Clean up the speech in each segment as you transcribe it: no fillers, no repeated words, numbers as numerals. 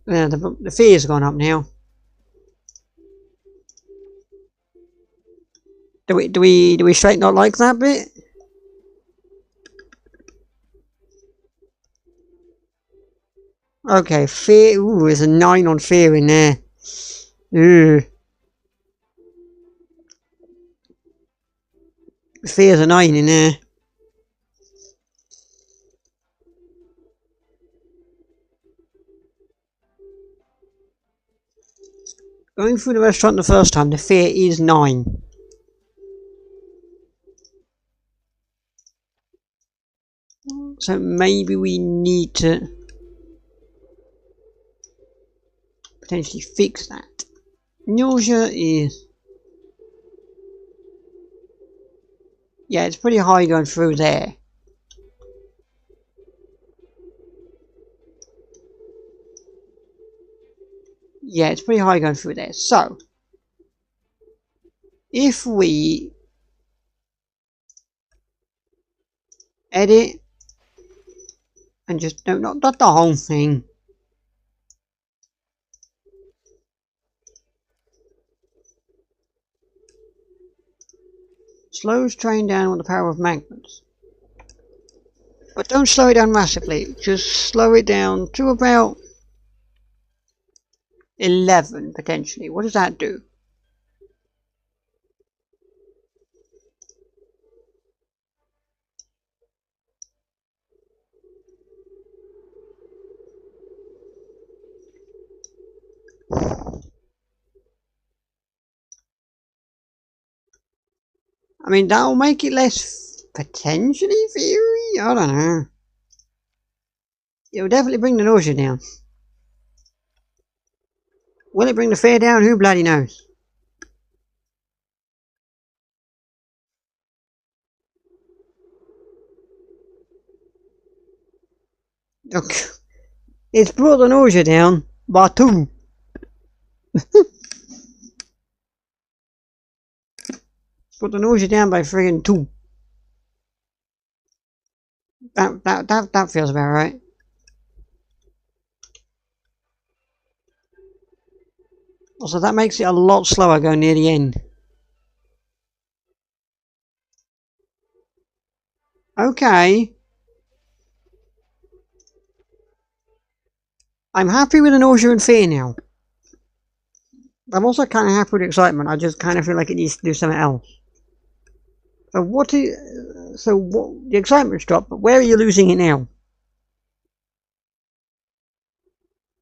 Yeah, the fear's gone up now. Do we straight not like that bit? Okay, fear. Ooh, there's a 9 on fear in there. Ooh. Fear's a 9 in there. Going through the restaurant the first time, the fear is 9. So maybe we need to potentially fix that. Nausea is... yeah, it's pretty high going through there. Yeah, it's pretty high going through there. So, if we edit and just... no, not the whole thing. Slows train down with the power of magnets. But don't slow it down massively. Just slow it down to about 11 potentially. What does that do? I mean, that'll make it less potentially fiery? I don't know. It'll definitely bring the nausea down. Will it bring the fear down? Who bloody knows? Look, it's brought the nausea down by 2. Put the nausea down by friggin' 2. That feels about right. Also, that makes it a lot slower going near the end. Okay. I'm happy with the nausea and fear now. I'm also kind of happy with excitement. I just kind of feel like it needs to do something else. So what is... so what, the excitement's dropped, but where are you losing it now?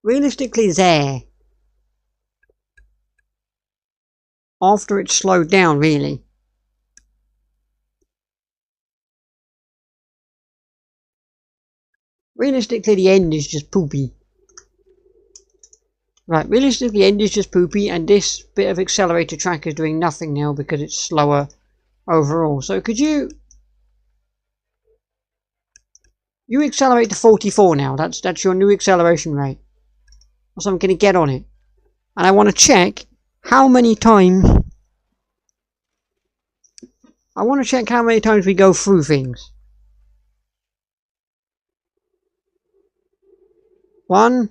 Realistically there. After it's slowed down, really. Realistically, the end is just poopy. Right, realistically, the end is just poopy, and this bit of accelerator track is doing nothing now because it's slower overall. So could you... you accelerate to 44 now. That's your new acceleration rate. So I'm going to get on it. And I want to check how many times... I want to check how many times we go through things. 1,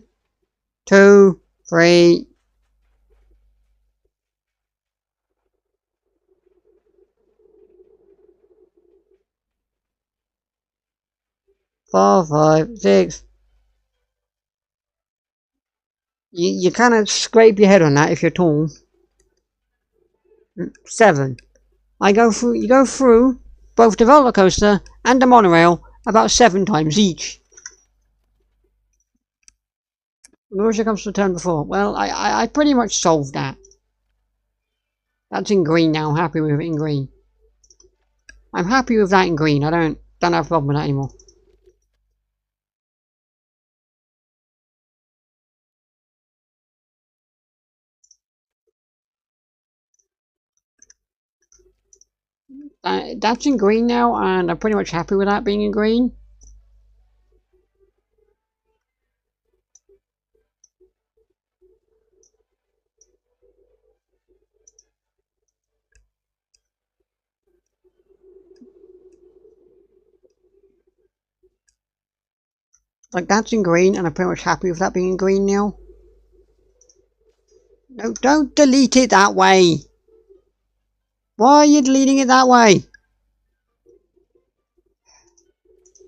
2, 3... 4, 5, 6... You kind of scrape your head on that if you're tall. 7. You go through both the roller coaster and the monorail about 7 times each. Nausea comes to the turn before. Well, I pretty much solved that. That's in green now. I'm happy with it in green. I'm happy with that in green. I don't have a problem with that anymore. That's in green now, and I'm pretty much happy with that being in green. Like, that's in green, and I'm pretty much happy with that being in green now. No, don't delete it that way. Why are you deleting it that way?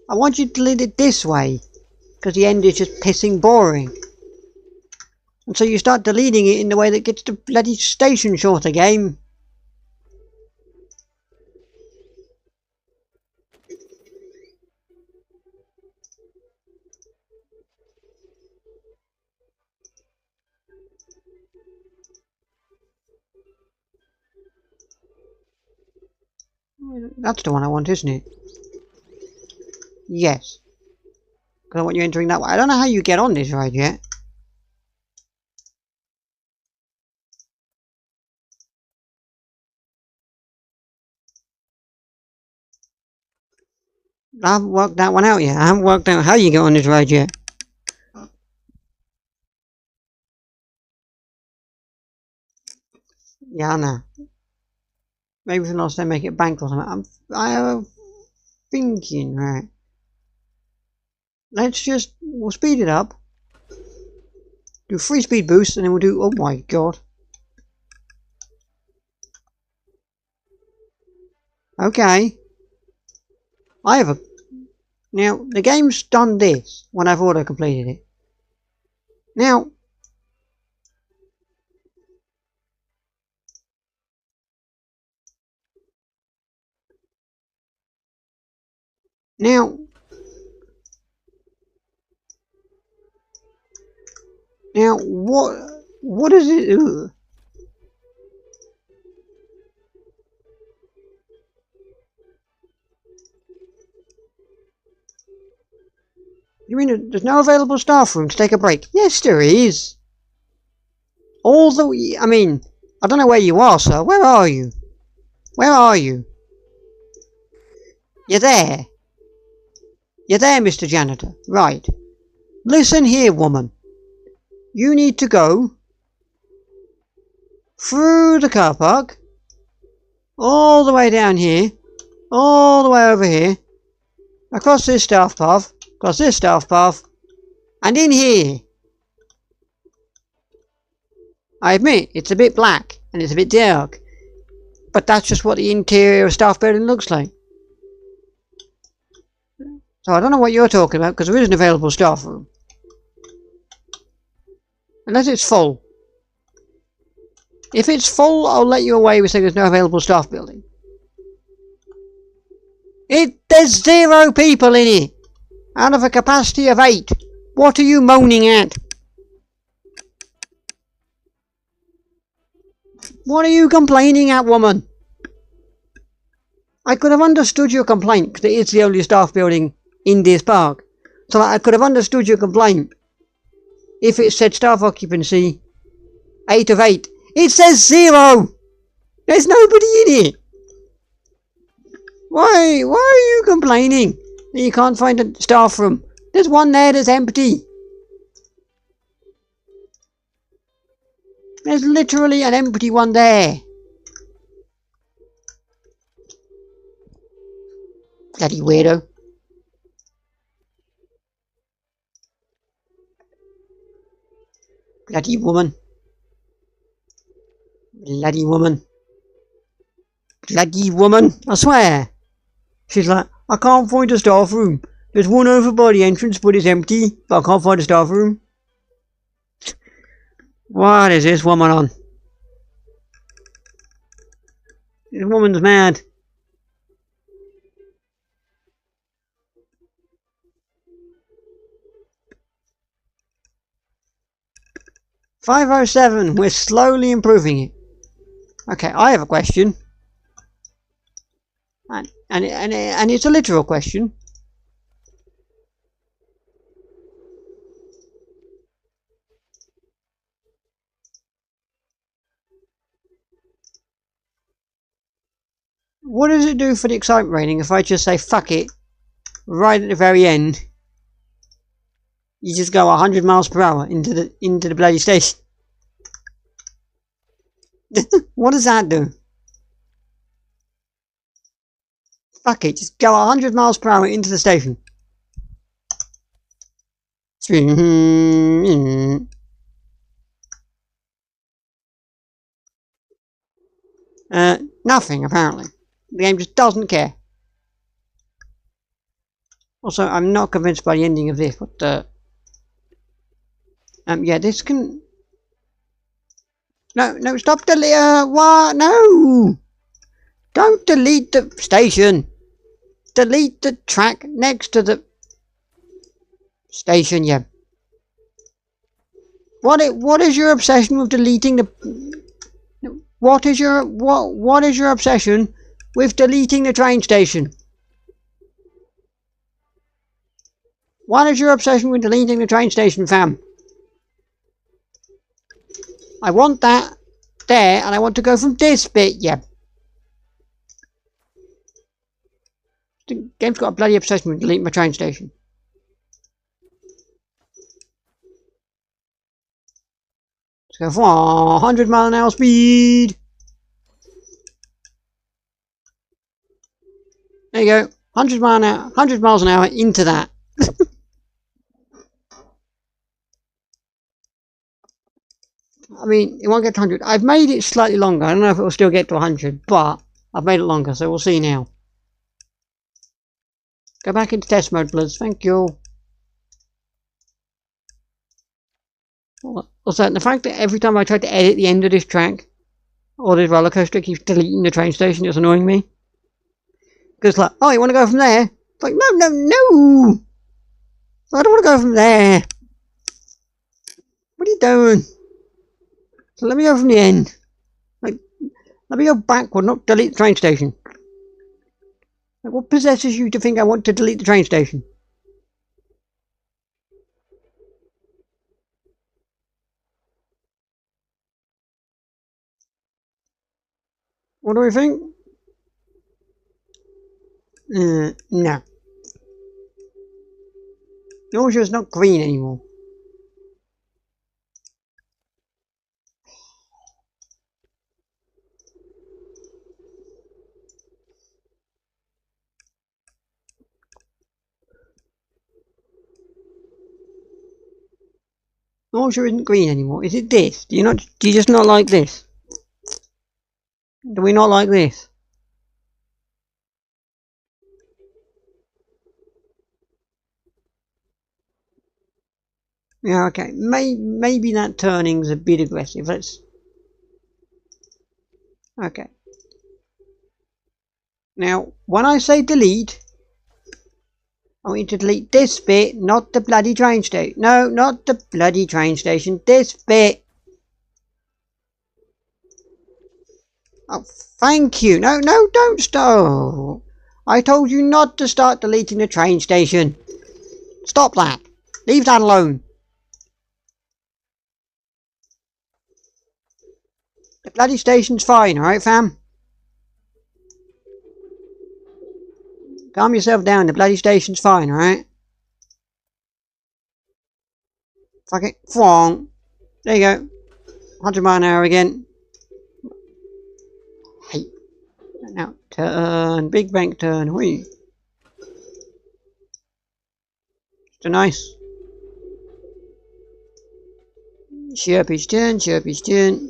I want you to delete it this way. Because the end is just pissing boring. And so you start deleting it in the way that gets the bloody station shorter, game. That's the one I want, isn't it? Yes. Because I want you entering that way. I don't know how you get on this ride yet. I haven't worked that one out yet. I haven't worked out how you get on this ride yet. Yeah, I know. Maybe from last time make it banked or something. I'm thinking, right. We'll speed it up. Do 3 speed boosts and then we'll do, oh my god. Okay. Now, the game's done this when I've auto completed it. Now, Now, what is it? Ugh. You mean there's no available staff room to take a break? Yes, there is. I mean, I don't know where you are, sir. Where are you? Where are you? You're there. You're there, Mr. Janitor. Right. Listen here, woman. You need to go through the car park, all the way down here, all the way over here, across this staff path, and in here. I admit, it's a bit black, and it's a bit dark, but that's just what the interior of staff building looks like. So I don't know what you're talking about, because there is an available staff room. Unless it's full. If it's full, I'll let you away with saying there's no available staff building. There's 0 people in it! Out of a capacity of 8. What are you moaning at? What are you complaining at, woman? I could have understood your complaint, because it is the only staff building in this park. So I could have understood your complaint if it said staff occupancy 8 of 8. It says 0! There's nobody in it! Why are you complaining that you can't find a staff room? There's one there that's empty. There's literally an empty one there. Bloody weirdo. Bloody woman. Bloody woman. Bloody woman. I swear. She's like, I can't find a staff room. There's one over by the entrance, but it's empty. But I can't find a staff room. What is this woman on? This woman's mad. $507. We're slowly improving it. Okay, I have a question. And it's a literal question. What does it do for the excitement rating if I just say fuck it right at the very end? You just go 100 miles per hour into the bloody station. What does that do? Fuck it, just go 100 miles per hour into the station. Nothing, apparently. The game just doesn't care. Also, I'm not convinced by the ending of this, but, yeah, this can... No, stop delete, what? No! Don't delete the station! Delete the track next to the station, yeah. What is your obsession with deleting the... What is your obsession with deleting the train station? What is your obsession with deleting the train station, fam? I want that there, and I want to go from this bit, yeah. The game's got a bloody obsession with deleting my train station. Let's go for 100 mile an hour speed. There you go. 100 miles an hour into that. I mean, it won't get to 100. I've made it slightly longer. I don't know if it will still get to 100, but I've made it longer, so we'll see now. Go back into test mode, Bloods. Thank you. Also, the fact that every time I try to edit the end of this track, or this roller coaster, it keeps deleting the train station, it's annoying me. Because, like, oh, you want to go from there? It's like, no! I don't want to go from there. What are you doing? So let me go from the end. Like, let me go backward, not delete the train station. Like, what possesses you to think I want to delete the train station? What do we think? No. Nausea's not green anymore. Nausea isn't green anymore. Is it this? Do you just not like this? Do we not like this? Yeah, okay. Maybe that turning's a bit aggressive. Let's... Okay. Now, when I say delete, I want you to delete this bit, not the bloody train station. No, not the bloody train station. This bit. Oh, thank you. No, don't stop. I told you not to start deleting the train station. Stop that. Leave that alone. The bloody station's fine, alright, fam? Calm yourself down. The bloody station's fine, alright? Fuck it. Wrong. There you go. 100 mile an hour again. Hey. Now, turn. Big bank turn. Whee. Just a nice. Chirpy's turn. Chirpy's turn.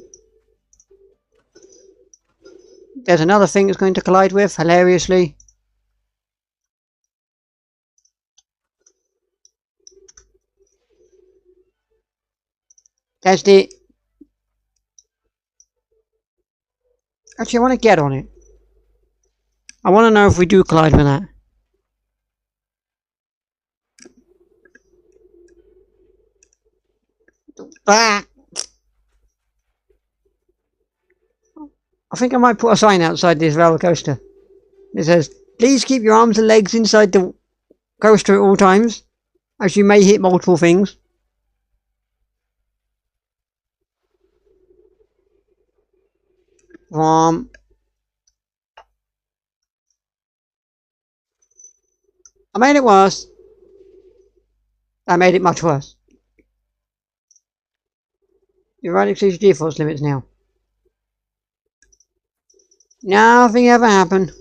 There's another thing it's going to collide with, hilariously. That's it. Actually, I want to get on it. I want to know if we do collide with that. Ah! I think I might put a sign outside this roller coaster. It says, please keep your arms and legs inside the coaster at all times, as you may hit multiple things. I made it worse. I made it much worse. Your right exceeds your default limits now. Nothing ever happened.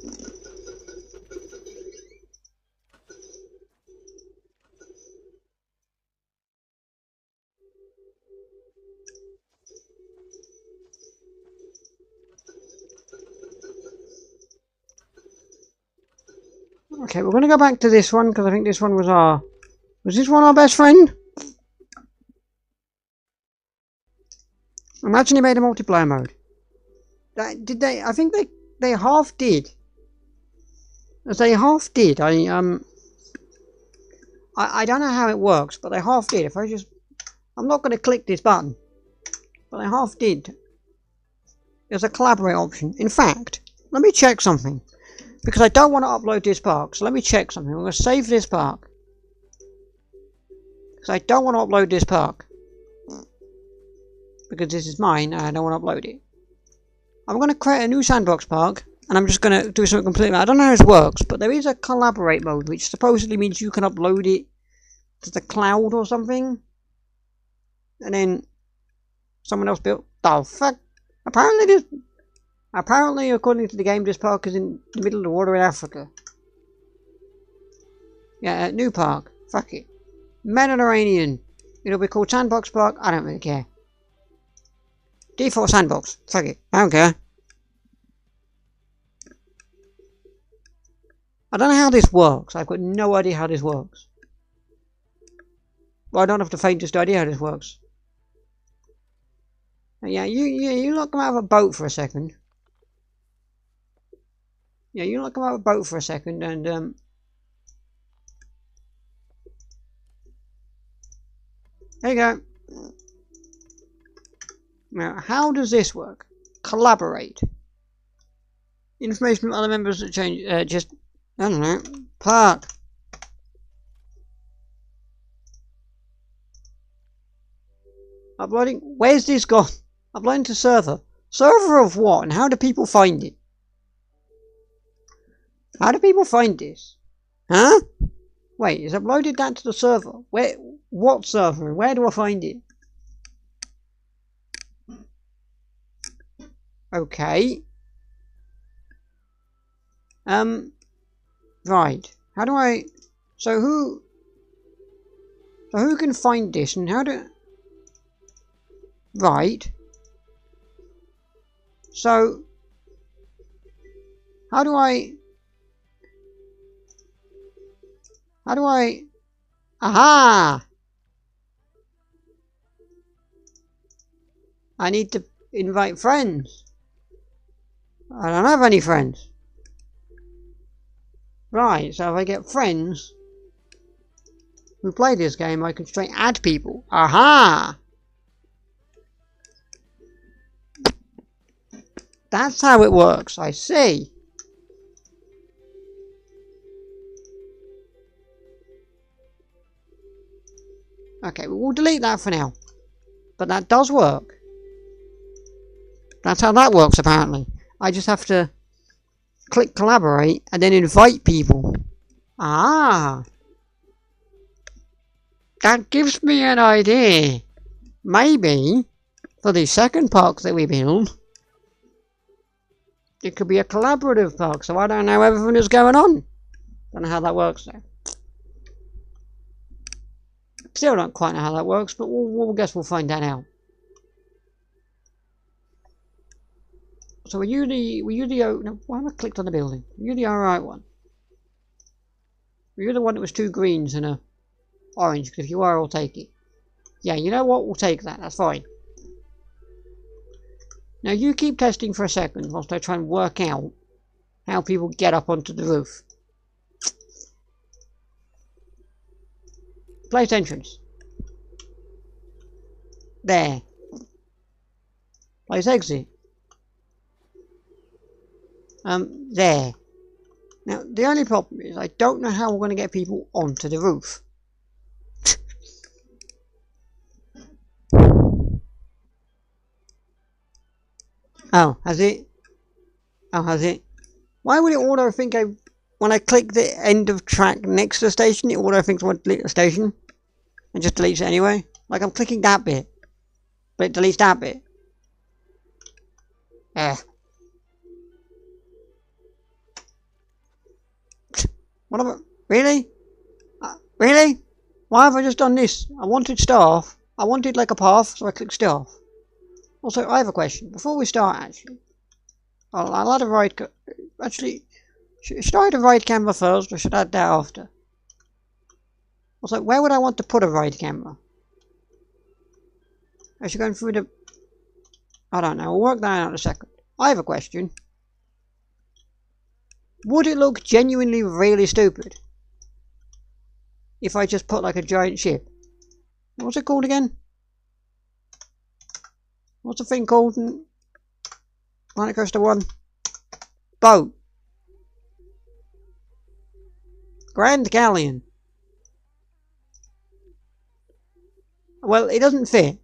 Okay, we're going to go back to this one, because I think this one was our... Was this one our best friend? Imagine he made a multiplayer mode. Did they... I think they half did. They half did. I don't know how it works, but they half did. If I just... I'm not going to click this button. But they half did. There's a collaborate option. In fact, let me check something. Because I don't want to upload this park. So let me check something. I'm going to save this park. Because I don't want to upload this park. Because this is mine and I don't want to upload it. I'm going to create a new sandbox park. And I'm just going to do something completely... I don't know how this works. But there is a collaborate mode. Which supposedly means you can upload it to the cloud or something. And then someone else built... Oh, fuck. Apparently, according to the game, this park is in the middle of the water in Africa. Yeah, new park. Fuck it. Mediterranean. It'll be called Sandbox Park. I don't really care. Default Sandbox. Fuck it. I don't care. I don't know how this works. I've got no idea how this works. Well, I don't have the faintest idea how this works. Yeah, you lot come out of a boat for a second. Yeah, you lot come out of a boat for a second and there you go. Now, how does this work? Collaborate. Information from other members that change. Just I don't know. Park. Uploading. Where's this gone? Uploading to server. Server of what? And how do people find it? How do people find this? Huh? Wait, it's uploaded that to the server. Where? What server? Where do I find it? Okay. Right. How do I... So who can find this and how do... Right. So... How do I... Aha! I need to invite friends. I don't have any friends. Right, so if I get friends who play this game, I can straight add people. Aha! That's how it works, I see. Okay, we'll delete that for now. But that does work. That's how that works, apparently. I just have to click collaborate and then invite people. Ah! That gives me an idea. Maybe, for the second park that we build, it could be a collaborative park, so I don't know everything that's going on. Don't know how that works though. Still don't quite know how that works, but we'll guess we'll find that out. So were you the no, why have I clicked on the building? Were you the alright one? Were you the one that was 2 greens and a orange? Because if you are, I'll take it. Yeah, you know what? We'll take that. That's fine. Now you keep testing for a second whilst I try and work out how people get up onto the roof. Place entrance. There. Place exit. There. Now, the only problem is I don't know how we're going to get people onto the roof. Oh, has it? Oh, has it? Why would it auto think when I click the end of track next to the station, it auto thinks I want to delete the station? And just deletes it anyway? Like I'm clicking that bit, but it deletes that bit. What about... Really? Really? Why have I just done this? I wanted staff. I wanted like a path, so I clicked staff. Also, I have a question. Before we start, actually. I'll add a ride... Actually, Should I add a right camera first, or should I add that after? I was like, where would I want to put a right camera? As you're going through the... I don't know, we'll work that out in a second. I have a question. Would it look genuinely really stupid if I just put like a giant ship? What's it called again? What's the thing called in Planet Coaster 1? Boat. Grand Galleon. Well, it doesn't fit.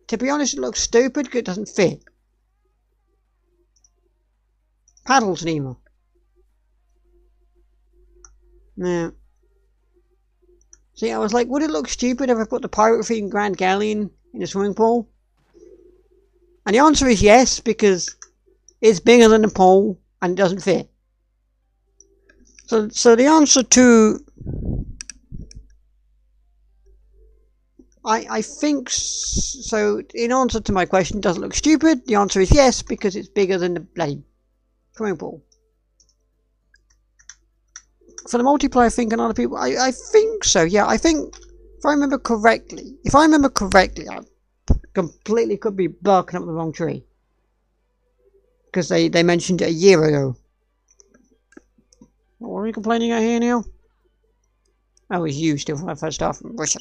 To be honest, it looks stupid because it doesn't fit. Paddle steamer. Now, see, I was like, would it look stupid if I put the pirate themed Grand Galleon in a swimming pool? And the answer is yes, because it's bigger than the pool and it doesn't fit. So the answer to... I think so. In answer to my question, does it look stupid? The answer is yes, because it's bigger than the bloody swimming pool. For the multiplayer thing and other people, I think so. Yeah, I think if I remember correctly, I completely could be barking up the wrong tree because they mentioned it a year ago. What are we complaining at here now? Oh, it's you still when I first started from Russia.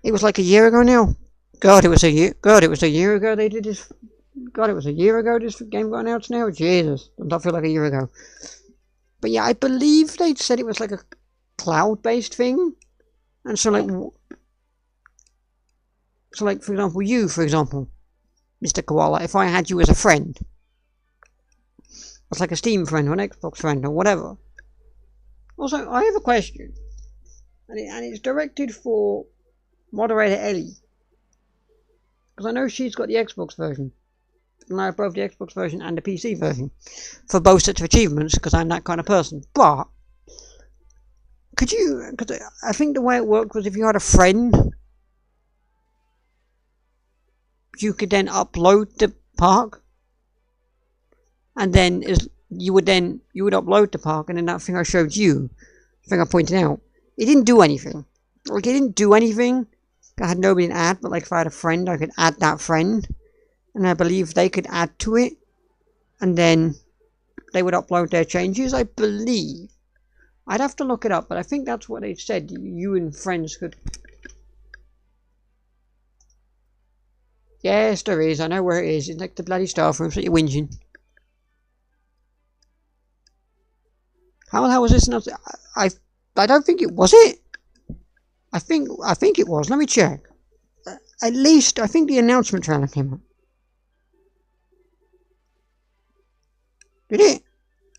It was like a year ago now. God, it was a year. God, it was a year ago they did this. God, it was a year ago this game got announced now. Jesus, does not feel like a year ago. But yeah, I believe they said it was like a cloud-based thing, and so like for example, you, for example, Mr. Koala, if I had you as a friend, it's like a Steam friend or an Xbox friend or whatever. Also, I have a question, and it's directed for moderator Ellie, because I know she's got the Xbox version, and I have both the Xbox version and the PC version for both sets of achievements, because I'm that kind of person. But could you? Because I think the way it worked was if you had a friend, you could then upload the park, and then you would upload the park, and then that thing I showed you, the thing I pointed out, it didn't do anything. Like, it didn't do anything. I had nobody to add, but like if I had a friend, I could add that friend, and I believe they could add to it, and then they would upload their changes. I believe. I'd have to look it up, but I think that's what they said. You and friends could. Yes, there is. I know where it is. It's like the bloody staff room, so you're whinging. How the hell was this? I don't think it was it. I think it was. Let me check. At least I think the announcement trailer came up. Did it?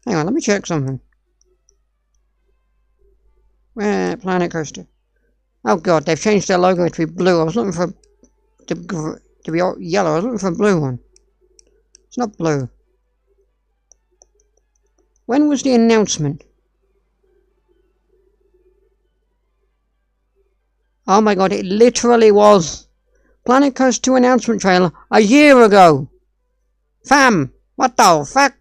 Hang on, let me check something. Where Planet Coaster? Oh god, they've changed their logo to be blue. I was looking for to be yellow. I was looking for a blue one. It's not blue. When was the announcement? Oh my god, it literally was Planet Coaster 2 announcement trailer a year ago. Fam, what the fuck?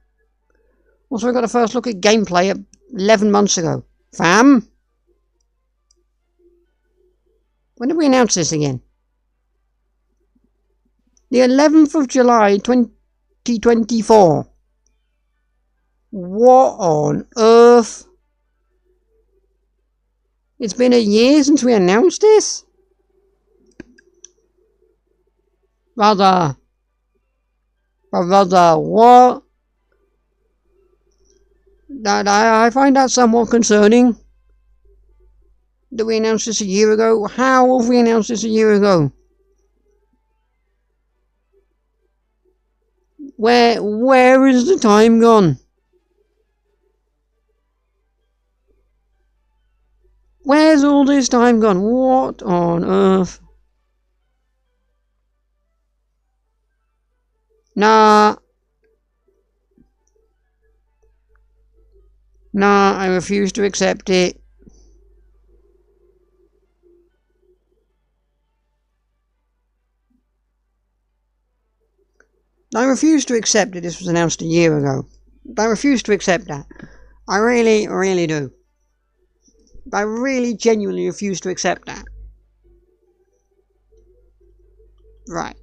Also, we got a first look at gameplay 11 months ago. Fam? When did we announce this again? The 11th of July 2024. What on earth? It's been a year since we announced this? Brother, what? I find that somewhat concerning. Did we announce this a year ago? How have we announced this a year ago? Where is the time gone? Where's all this time gone? What on earth? Nah, I refuse to accept it. I refuse to accept that this was announced a year ago. I refuse to accept that. I really, really do. I really genuinely refuse to accept that. Right.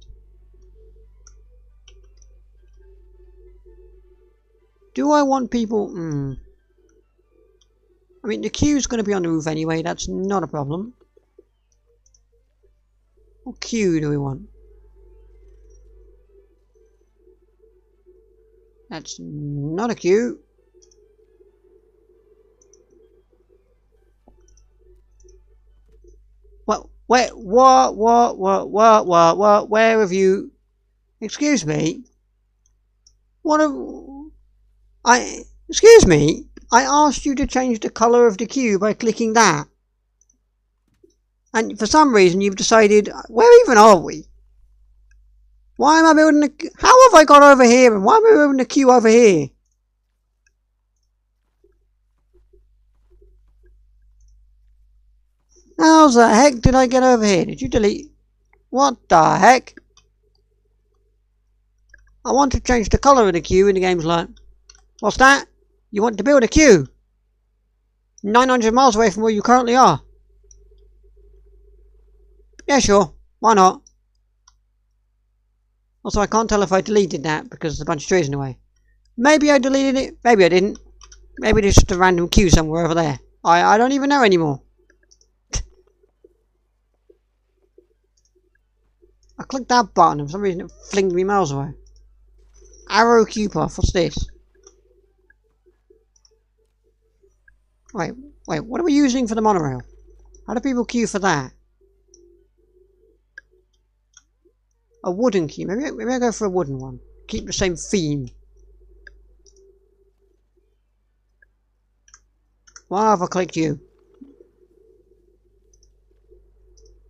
Do I want people... I mean, the queue's going to be on the roof anyway. That's not a problem. What queue do we want? That's not a queue. What? Where? What? Where have you... Excuse me? What have... Excuse me? I asked you to change the colour of the queue by clicking that. And for some reason you've decided... Where even are we? Why am I building a... How have I got over here? And why am I building a queue over here? How the heck did I get over here? Did you delete... What the heck? I want to change the colour of the queue and the game's like... What's that? You want to build a queue? 900 miles away from where you currently are. Yeah, sure. Why not? Also, I can't tell if I deleted that because there's a bunch of trees in the way. Maybe I deleted it. Maybe I didn't. Maybe there's just a random queue somewhere over there. I don't even know anymore. I clicked that button and for some reason it flinged me miles away. Arrow queue path. What's this? Wait, what are we using for the monorail? How do people queue for that? A wooden queue. Maybe I go for a wooden one. Keep the same theme. Why have I clicked you?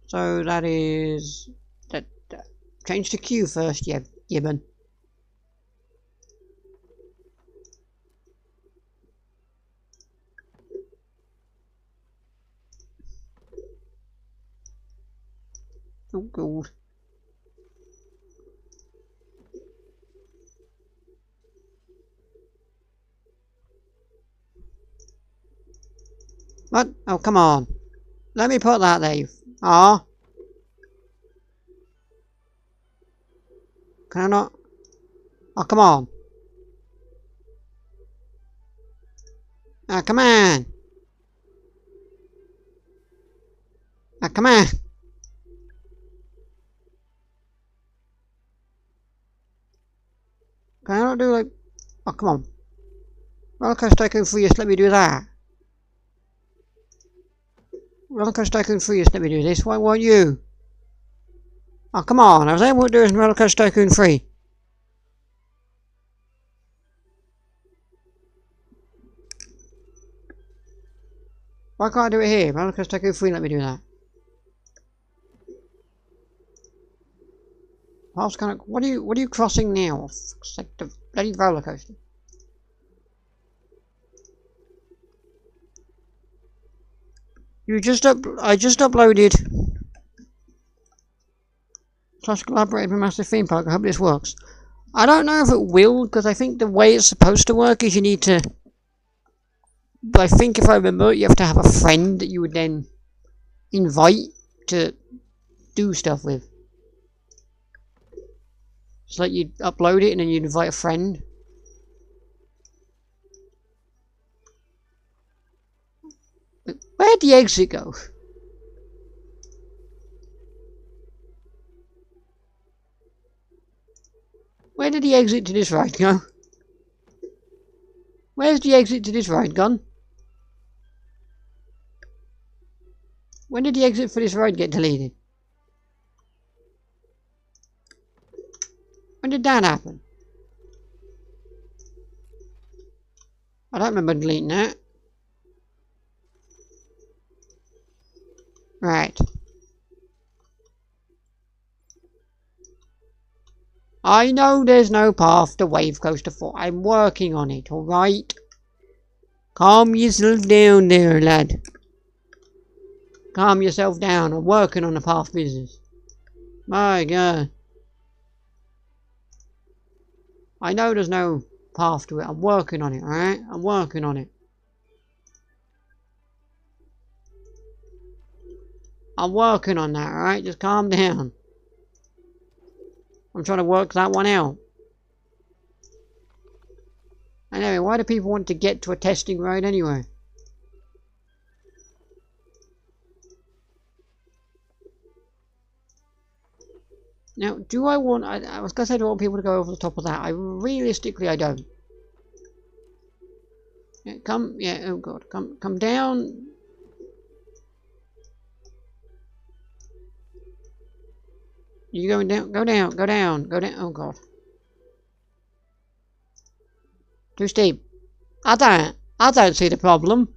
So that is... change the queue first, yeah, Gibbon. Oh god. What? Oh, come on. Let me put that there. Ah. Can I not? Oh, come on. Ah, come on. Ah, come on. Can I not do like... Oh, come on. Rollercoaster Tycoon 3, just let me do that. Rollercoaster Tycoon 3, just let me do this. Why won't you? Oh, come on. I was able to do this in Rollercoaster Tycoon 3. Why can't I do it here? Rollercoaster Tycoon 3, let me do that. What are you crossing now? It's like the bloody roller coaster. I just uploaded / collaborated with Massive Theme Park. I hope this works. I don't know if it will, because I think the way it's supposed to work is you need to... But I think if I remember, you have to have a friend that you would then invite to do stuff with. It's like you'd upload it and then you'd invite a friend. But where'd the exit go? Where did the exit to this ride go? Where's the exit to this ride gone? When did the exit for this ride get deleted? When did that happen? I don't remember deleting that. Right. I know there's no path to Wave Coaster 4. I'm working on it, alright? Calm yourself down there, lad. Calm yourself down. I'm working on the path business. My God. I know there's no path to it. I'm working on it, alright? I'm working on it. I'm working on that, alright? Just calm down. I'm trying to work that one out. Anyway, why do people want to get to a testing road anyway? Now, do I want... I was going to say, do I want people to go over the top of that? Realistically, I don't. Yeah, come... Yeah, oh god. Come down. You going down? Go down. Go down. Go down. Oh god. Too steep. I don't see the problem.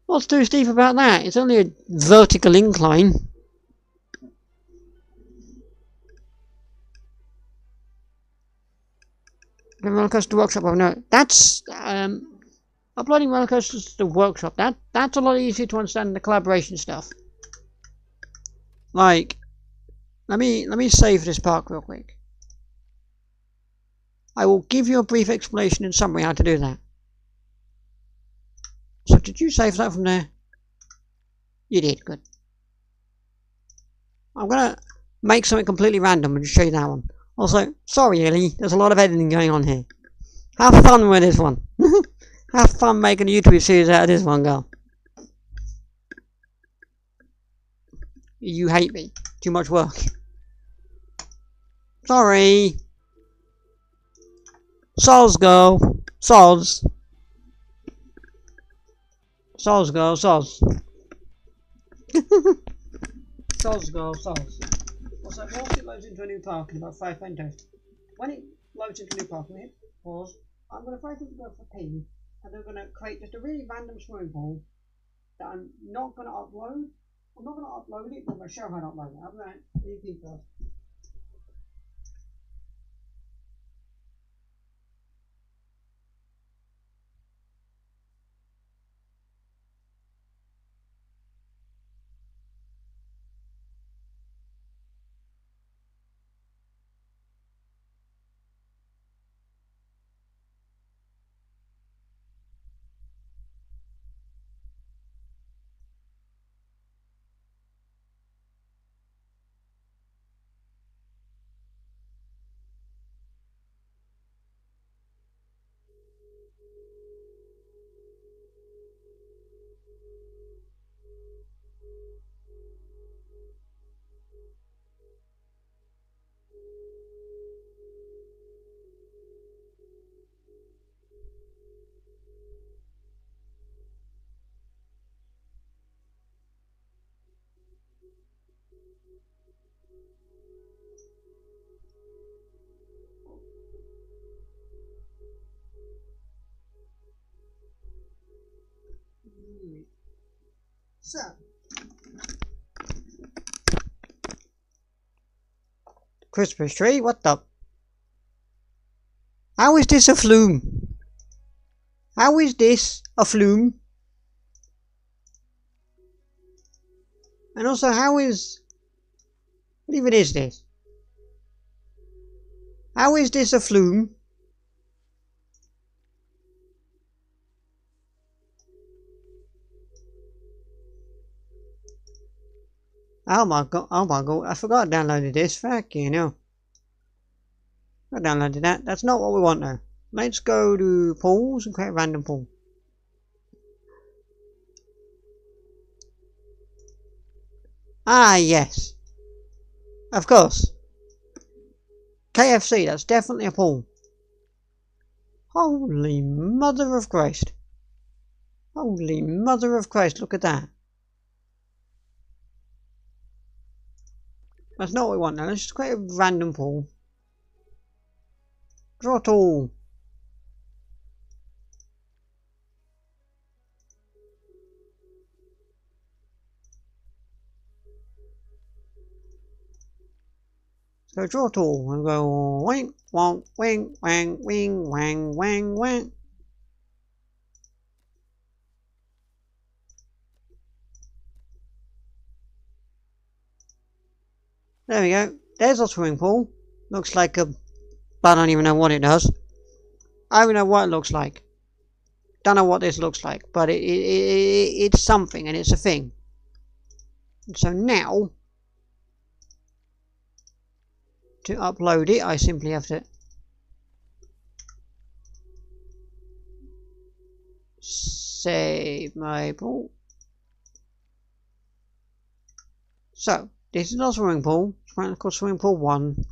What's too steep about that? It's only a vertical incline. The roller coaster workshop. Oh no, that's uploading roller coasters to the workshop. That's a lot easier to understand than the collaboration stuff. Like, let me save this park real quick. I will give you a brief explanation and summary how to do that. So did you save that from there? You did, good. I'm gonna make something completely random and just show you that one. Also, sorry Ellie, there's a lot of editing going on here. Have fun with this one. Have fun making a YouTube series out of this one, girl. You hate me. Too much work. Sorry. Soz girl. Soz. Soz girl, soz. Soz girl, soz. Also, whilst it loads into a new park in about 5 pentos, when it loads into a new park, hit pause, I'm going to try to go for pin, and they're going to create just a really random swimming pool that I'm not going to upload. I'm not going to upload it, but I'm going to show how to upload it. Other than that, leave people. So, Christmas tree? What the? How is this a flume? How is this a flume? And also, how is... What even is this? How is this a flume? Oh my god, I forgot I downloaded this, fuck you know. I downloaded that, that's not what we want now. Let's go to pools and create a random pool. Ah yes. Of course. KFC, that's definitely a pool. Holy mother of Christ. Holy mother of Christ, look at that. That's not what we want now. Let's just create a random pool. Draw tool. So draw tool and go wing, wong, wing, wang, wing, wang, wang, wang. There we go. There's our swimming pool. Looks like a I don't even know what it does. I don't even know what it looks like. Don't know what this looks like, but it's something, and it's a thing. And so now, to upload it, I simply have to save my pool. So, this is our swimming pool. It's called swimming pool 1.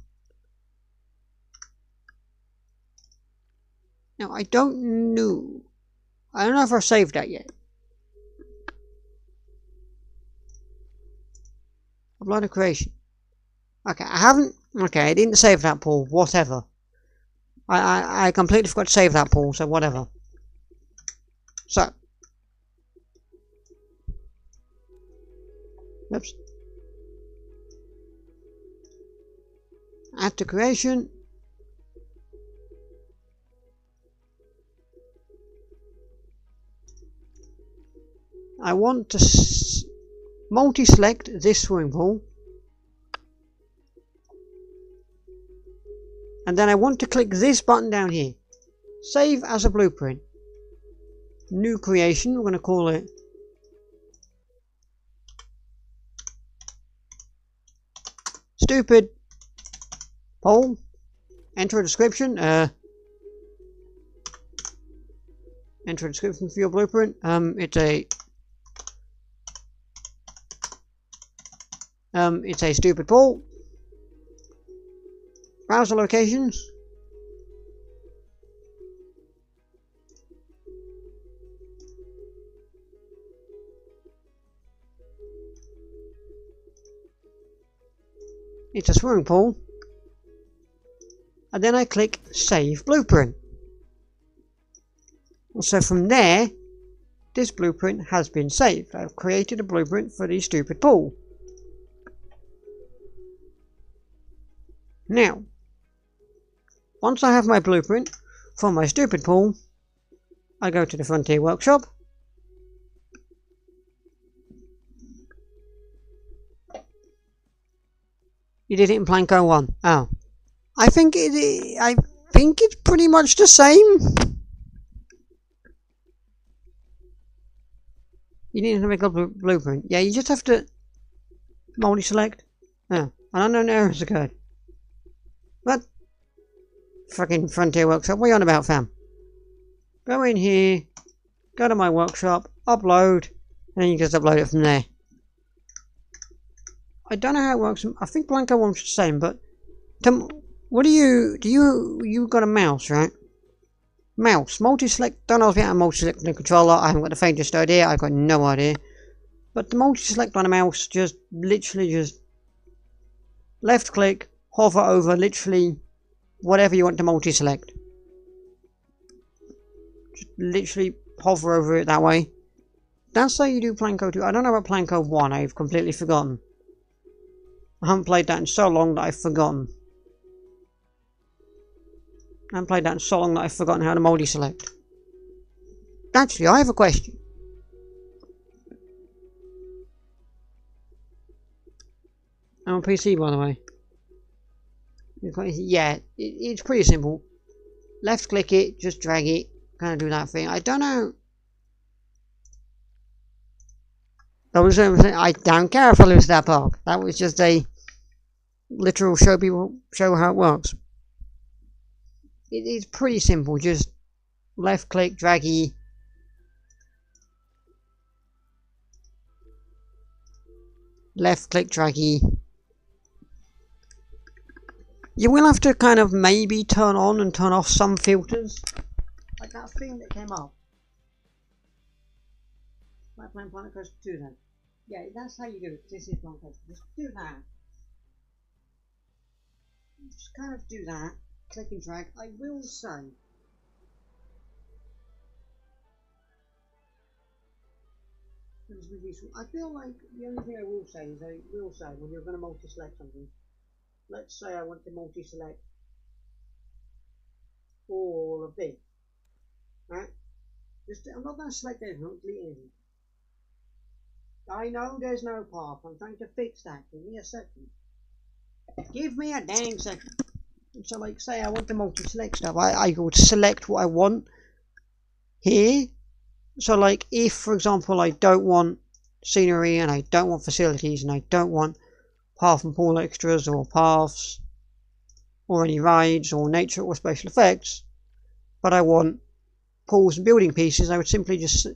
Now, I don't know if I've saved that yet. Upload a creation. Okay, I haven't. Okay, I didn't save that pool. Whatever. I completely forgot to save that pool, so whatever. So. Oops. Add to creation. I want to multi-select this swimming pool. And then I want to click this button down here. Save as a blueprint. New creation. We're going to call it Stupid Poll. Enter a description. Enter a description for your blueprint. It's a stupid poll. Browser locations. It's a swimming pool. And then I click Save Blueprint. So from there, this blueprint has been saved. I've created a blueprint for the stupid pool. Now, once I have my blueprint for my stupid pool, I go to the Frontier Workshop. You did it in Planko 1. Oh. I think it's pretty much the same. You need to make a blueprint. Yeah, you just have to multi-select. Oh, an unknown error has occurred. What? Fucking Frontier Workshop. What are you on about, fam? Go in here, go to my workshop, upload, and then you just upload it from there. I don't know how it works. I think Blanco wants the same, but what do you got a mouse, right? Mouse, multi-select. Don't ask me how to multi-select the controller. I haven't got the faintest idea. I've got no idea. But the multi-select on a mouse, just literally just left click, hover over literally whatever you want to multi-select. Just literally hover over it that way. That's how you do Planko 2. I don't know about Planko 1. I've completely forgotten. I haven't played that in so long that I've forgotten. I haven't played that in so long that I've forgotten how to multi-select. Actually, I have a question. I'm on PC, by the way. Yeah, it's pretty simple. Left click it, just drag it, kind of do that thing. I don't know. I don't care if I lose that part. That was just a literal show how it works. It's pretty simple. Just left click, draggy. Left click, draggy. You will have to kind of maybe turn on and turn off some filters. Like that thing that came up. Like playing Planet Coaster 2 then. Yeah, that's how you do it. This is Planet Coaster. Just do that. Just kind of do that. Click and drag. I will say. I feel like the only thing I will say is when you're going to multi-select something. Let's say I want to multi-select all of these. Right? I'm not going to select anything, I'm not delete anything. I know there's no path. I'm trying to fix that. Give me a second. Give me a dang second. So like say I want to multi-select stuff, I would select what I want here. So like if for example I don't want scenery and I don't want facilities and I don't want path and pool extras or paths or any rides or nature or special effects, but I want pools and building pieces, I would simply just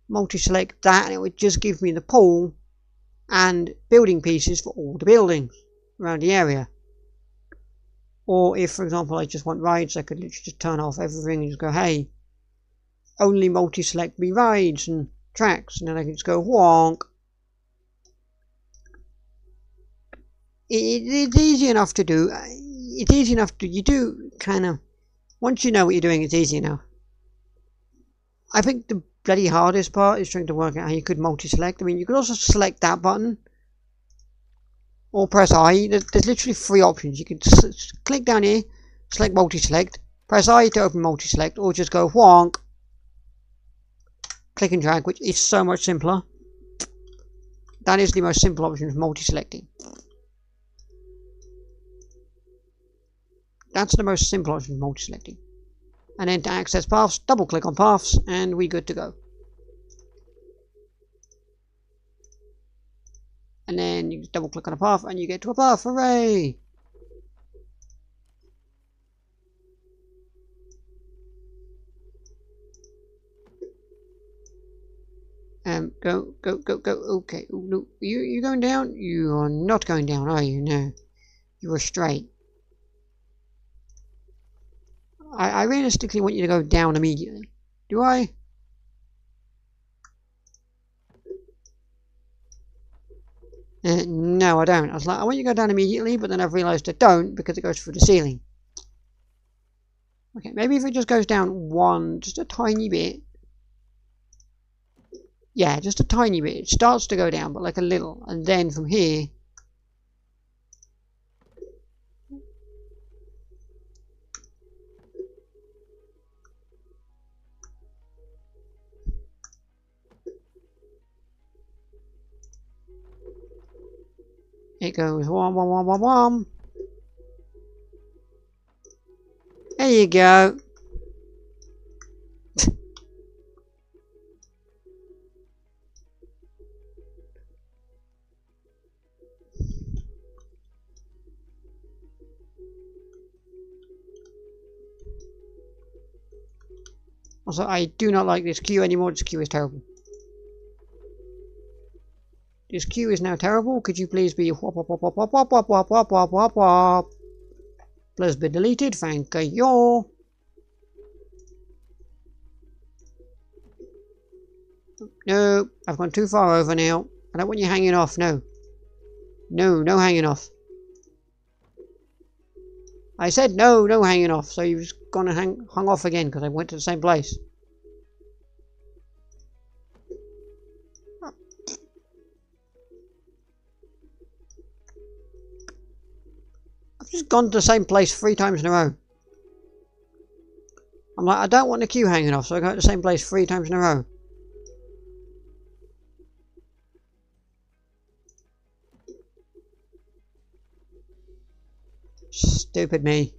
multi-select that and it would just give me the pool and building pieces for all the buildings around the area. Or if for example I just want rides, I could literally just turn off everything and just go, hey, only multi-select me rides and tracks, and then I can just go wonk. It's easy enough to do. It's easy enough to, you do kind of, once you know what you're doing, it's easy enough. I think the bloody hardest part is trying to work out how you could multi-select. I mean, you could also select that button or press I. There's literally 3 options. You can click down here, select multi-select, press I to open multi-select, or just go wonk, click and drag, which is so much simpler. That is the most simple option for multi-selecting. That's the most simple option for multi-selecting. And then to access paths, double click on paths and we're good to go. And then you just double click on a path and you get to a path. Hooray! Go. Okay. No, you going down? You are not going down, are you? No. You are straight. I realistically want you to go down immediately. Do I? No, I don't. I was like, I want you to go down immediately, but then I've realised I don't because it goes through the ceiling. Okay, maybe if it just goes down just a tiny bit. Yeah, just a tiny bit. It starts to go down, but like a little. And then from here... it goes whom, whom, whom, whom, whom. There you go. Also, I do not like this queue anymore. This queue is terrible. This queue is now terrible. Could you please be whop whop whop whop whop whop whop whop whop whop whop whop? Please be deleted. Thank you. No, I've gone too far over now. I don't want you hanging off. No. No, no hanging off. I said no, no hanging off. So you've just gone and hung off again because I went to the same place. I've just gone to the same place 3 times in a row. I'm like, I don't want the queue hanging off, so I go to the same place 3 times in a row. Stupid me.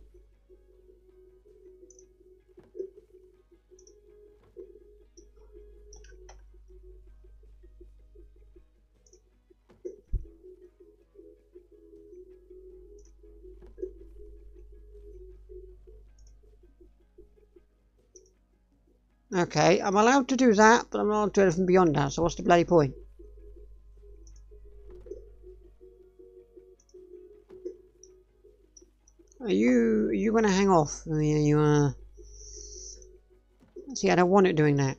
Okay, I'm allowed to do that, but I'm not allowed to do anything beyond that, so what's the bloody point? Are you gonna hang off? Oh, yeah, you are. See, I don't want it doing that.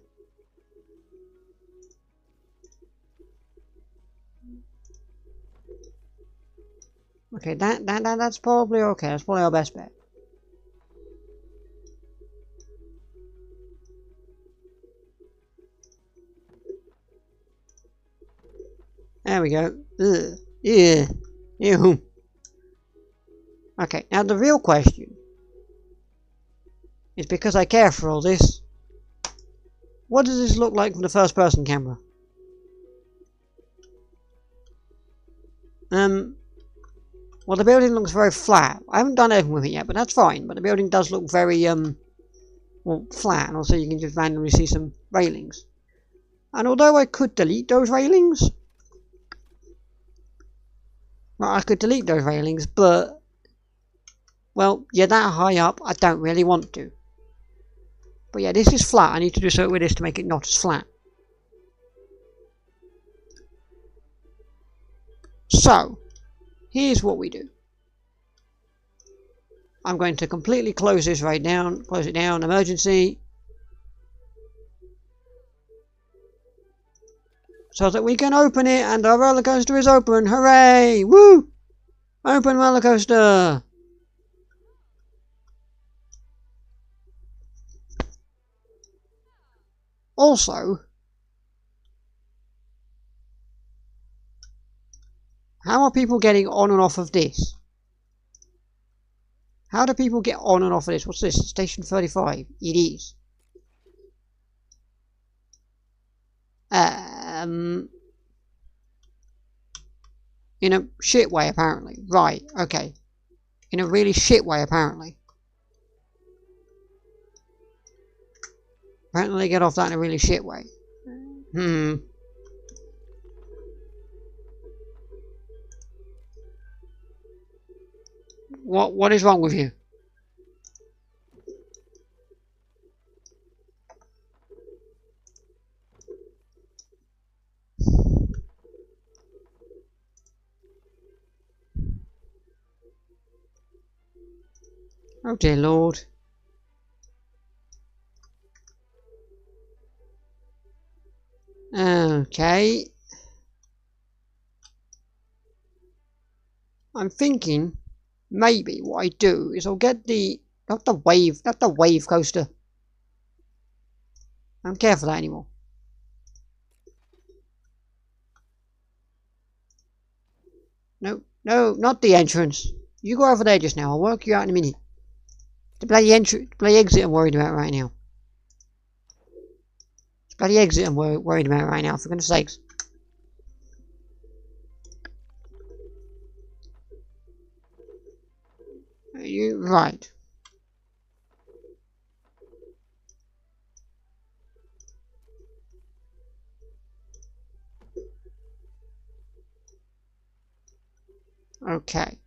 Okay, that's probably okay. That's probably our best bet. There we go. Ugh. Yeah. Ew. Okay, now the real question is, because I care for all this, what does this look like from the first person camera? Well, the building looks very flat. I haven't done anything with it yet, but that's fine. But the building does look very, well, flat. And also you can just randomly see some railings. And although I could delete those railings... Well, I could delete those railings, but... Well, you're that high up, I don't really want to. But yeah, this is flat. I need to do something with this to make it not as flat. So, here's what we do. I'm going to completely close this right down. Close it down. Emergency. So that we can open it and our roller coaster is open. Hooray! Woo! Open roller coaster! Also, how are people getting on and off of this? How do people get on and off of this? What's this? Station 35. It is. In a shit way, apparently. Right, okay. In a really shit way, apparently. Apparently they get off that in a really shit way. What is wrong with you? Oh dear Lord. Okay. I'm thinking maybe what I do is I'll get the not the wave coaster. I don't care for that anymore. No, no, not the entrance. You go over there just now. I'll work you out in a minute. The bloody entrance, bloody exit I'm worried about right now. The bloody exit I'm worried about right now, for goodness sakes. Are you right? Okay.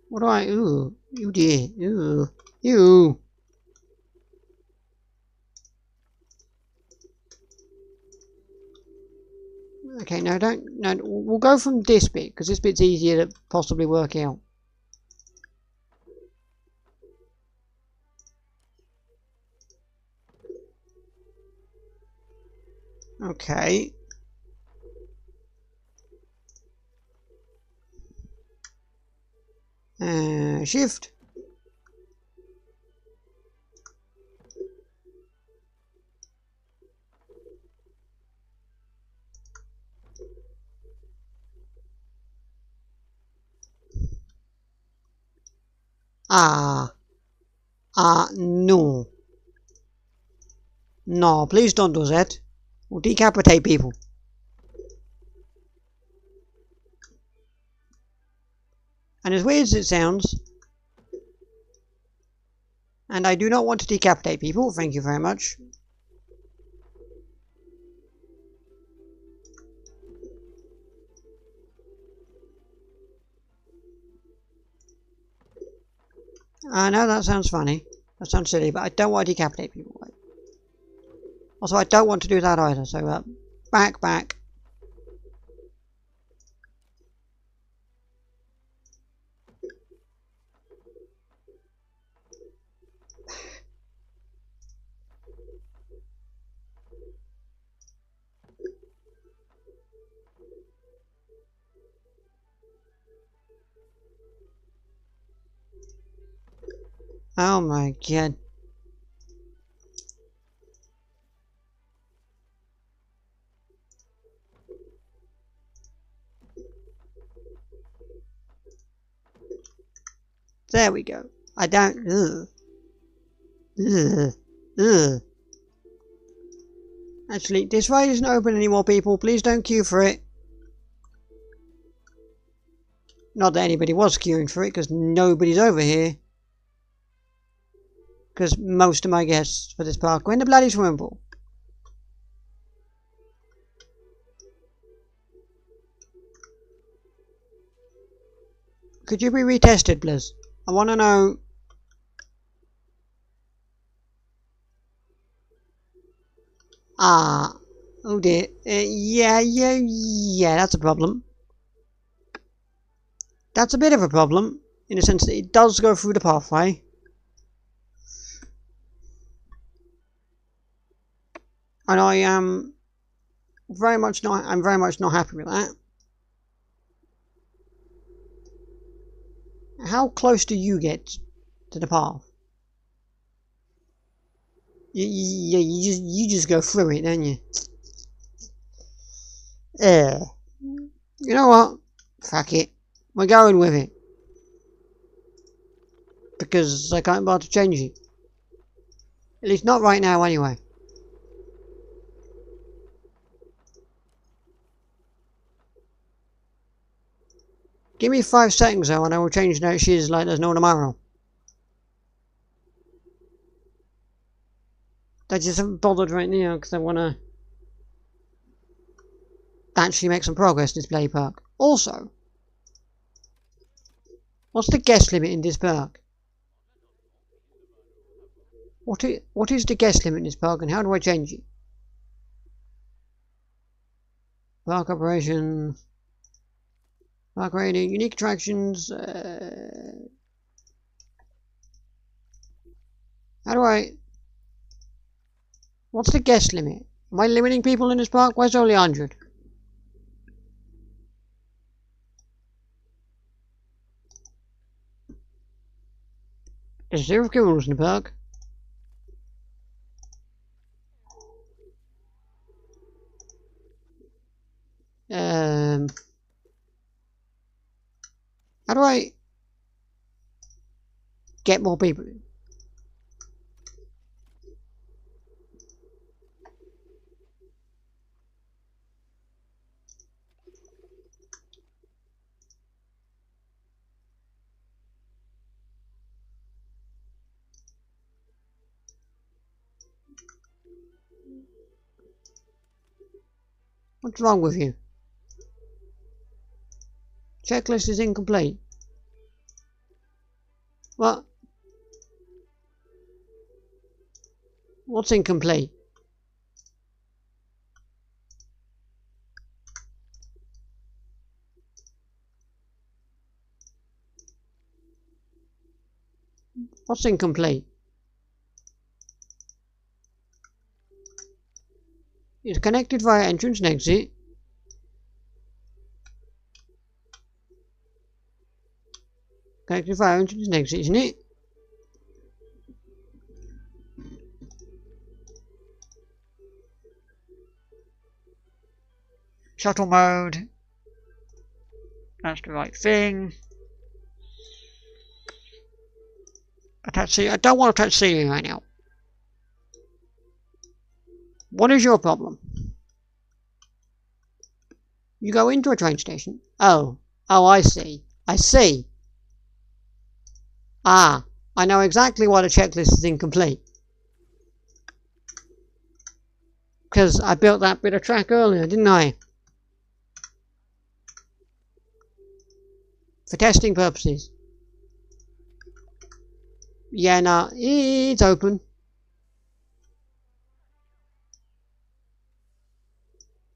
What do I... Ooh. You dear. Ooh. You. Okay, no, don't... No, we'll go from this bit, because this bit's easier to possibly work out. Okay. Shift. No. No, please don't do that. We'll decapitate people. And as weird as it sounds, and I do not want to decapitate people, thank you very much. I know that sounds funny. That sounds silly, but I don't want to decapitate people. Also, I don't want to do that either, so back. Oh my god. There we go. I don't... Ugh. Ugh. Ugh. Actually, this ride isn't open anymore, people. Please don't queue for it. Not that anybody was queuing for it, because nobody's over here. Because most of my guests for this park are in the bloody swimming pool. Could you be retested, please? I want to know... Ah. Oh dear. Yeah, that's a problem. That's a bit of a problem, in the sense that it does go through the pathway. And I am very much not happy with that. How close do you get to the path? You just go through it, don't you? You know what? Fuck it. We're going with it. Because I can't bother to change it. At least not right now, anyway. Give me 5 seconds though, and I will change no shoes like there's no tomorrow. I just haven't bothered right now because I want to actually make some progress in this play park. Also, what's the guest limit in this park? What is the guest limit in this park, and how do I change it? Park operation, park rating, unique attractions. How do I? What's the guest limit? Am I limiting people in this park? Why is it only 100? There's 0 rules in the park. How do I get more people in? What's wrong with you? Checklist is incomplete. What? What's incomplete? What's incomplete? It's connected via entrance and exit. Connected via entrance and exit, isn't it? Shuttle mode. That's the right thing. Attach C. I don't want to touch C right now. What is your problem? You go into a train station. Oh, I see. I see. Ah, I know exactly why the checklist is incomplete. Because I built that bit of track earlier, didn't I? For testing purposes. Yeah, no, it's open.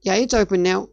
Yeah, it's open now.